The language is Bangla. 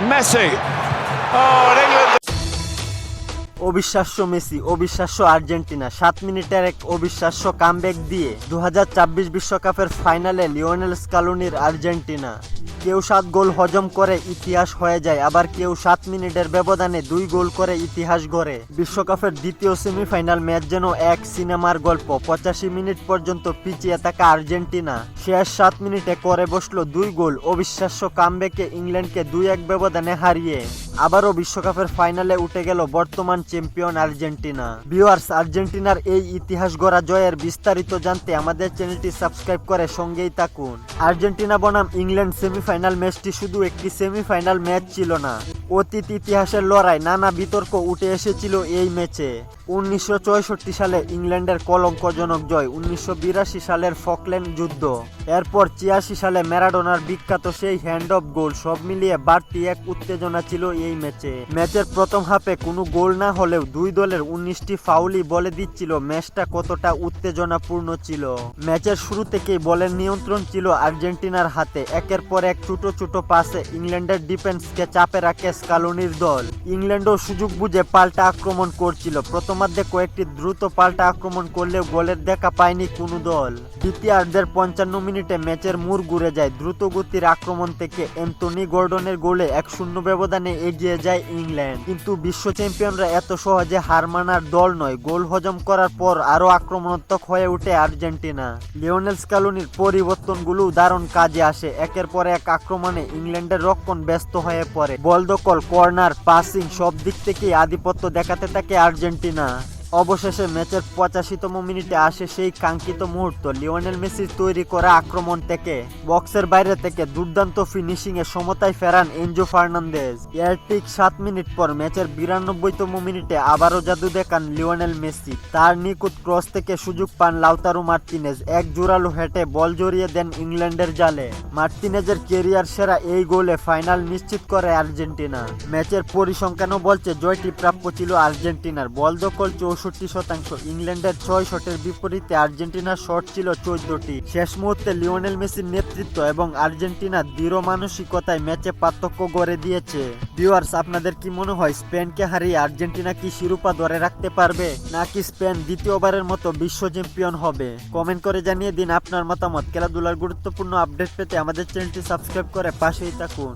Messi. Oh, and England. অবিশ্বাস্য মেসি, অবিশ্বাস্য আর্জেন্টিনা 7 মিনিটের এক অবিশ্বাস্য কামব্যাক দিয়ে 2026 বিশ্বকাপের ফাইনালে লিওনেল স্কালোনির আর্জেন্টিনা। কেউ 7 গোল হজম করে ইতিহাস হয়ে যায়, আবার কেউ 7 মিনিটের ব্যবধানে 2 গোল করে ইতিহাস গড়ে। বিশ্বকাপের দ্বিতীয় সেমিফাইনাল ম্যাচ যেন এক সিনেমার গল্প। 85 মিনিট পর্যন্ত পিছিয়ে থাকা আর্জেন্টিনা শেষ 7 মিনিটে করে বসলো 2 গোল। অবিশ্বাস্য কামব্যাকে ইংল্যান্ডকে 2-1 ব্যবধানে হারিয়ে আবারও বিশ্বকাপের ফাইনালে উঠে গেল বর্তমান চ্যাম্পিয়ন আর্জেন্টিনা। ভিউয়ার্স, আর্জেন্টিনার এই ইতিহাস গড়া জয়ের বিস্তারিত জানতে আমাদের চ্যানেলটি সাবস্ক্রাইব করে সঙ্গেই থাকুন। আর্জেন্টিনা বনাম ইংল্যান্ড সেমিফাইনাল ম্যাচটি শুধু একটি সেমিফাইনাল ম্যাচ ছিল না, অতীত ইতিহাসের লড়াই। নানা বিতর্ক উঠে এসেছিল এই ম্যাচে। 1964 সালে ইংল্যান্ডের কলঙ্কজনক জয়, 1982 সালের ফকল্যান্ড যুদ্ধ, এরপর 86 সালে ম্যারাডোনার বিখ্যাত সেই হ্যান্ড অফ গোল, সব মিলিয়ে বাড়তি এক উত্তেজনা ছিল এই ম্যাচে। ম্যাচের প্রথম হাফে কোনো গোল না হলেও দুই দলের 19টি ফাউলই বলে দিচ্ছিল ম্যাচটা কতটা উত্তেজনাপূর্ণ ছিল। ম্যাচের শুরু থেকেই বলের নিয়ন্ত্রণ ছিল আর্জেন্টিনার হাতে। একের পর এক ছোট ছোট পাসে ইংল্যান্ডের ডিফেন্সকে চাপে রাখে স্কালোনির দল। ইংল্যান্ডও সুযোগ বুঝে পাল্টা আক্রমণ করছিল। প্রথমার্ধে কয়েকটি দ্রুত পাল্টা আক্রমণ করলেও গোলের দেখা পায়নি কোনো দল। দ্বিতীয়ার্ধের 55 মিনিটে ম্যাচের মোড় ঘুরে যায়। দ্রুত গতির আক্রমণ থেকে অ্যান্থনি গর্ডনের গোলে 1-0 ব্যবধানে এগিয়ে যায় ইংল্যান্ড। কিন্তু বিশ্ব চ্যাম্পিয়নরা এত সহজে হার মানার দল নয়। গোল হজম করার পর আরও আক্রমণাত্মক হয়ে ওঠে আর্জেন্টিনা। লিওনেল স্কালোনির পরিবর্তনগুলো দারুণ কাজে আসে। একের পর এক আক্রমণে ইংল্যান্ডের রক্ষণ ব্যস্ত হয়ে পড়ে। বল দখল, কর্নার, পাসিং সব দিক থেকেই আধিপত্য দেখাতে থাকে আর্জেন্টিনা। অবশেষে ম্যাচের 85তম মিনিটে আসে সেই কাঙ্ক্ষিত মুহূর্ত। লিওনেল মেসির তৈরি করা আক্রমণ থেকে বক্সের বাইরে থেকে দুর্দান্ত ফিনিশিং এ সমতায় ফেরান এনজো ফার্নান্দেজ। এর ঠিক 7 মিনিট পর ম্যাচের 92তম মিনিটে আবারও জাদু দেখান লিওনেল মেসি। তার নিখুঁত ক্রস থেকে সুযোগ পান লাউতারো মার্তিনেজ। এক জোরালো হেঁটে বল জড়িয়ে দেন ইংল্যান্ডের জালে। মার্তিনেজের ক্যারিয়ার সেরা এই গোলে ফাইনাল নিশ্চিত করে আর্জেন্টিনা। ম্যাচের পরিসংখ্যানও বলছে জয়টি প্রাপ্য ছিল আর্জেন্টিনার। বল দখল 64%, ইংল্যান্ডের 6 শটের বিপরীতে আর্জেন্টিনার শট ছিল 14টি। শেষ মুহূর্তে লিওনেল মেসির নেতৃত্ব এবং আর্জেন্টিনার দৃঢ় মানসিকতায় ম্যাচে পার্থক্য গড়ে দিয়েছে। ভিউয়ার্স, আপনাদের কি মনে হয় স্পেনকে হারিয়ে আর্জেন্টিনা কি শিরোপা ধরে রাখতে পারবে, নাকি স্পেন দ্বিতীয়বারের মতো বিশ্ব চ্যাম্পিয়ন হবে? কমেন্ট করে জানিয়ে দিন আপনার মতামত। খেলাধুলার গুরুত্বপূর্ণ আপডেট পেতে আমাদের চ্যানেলটি সাবস্ক্রাইব করে পাশেই থাকুন।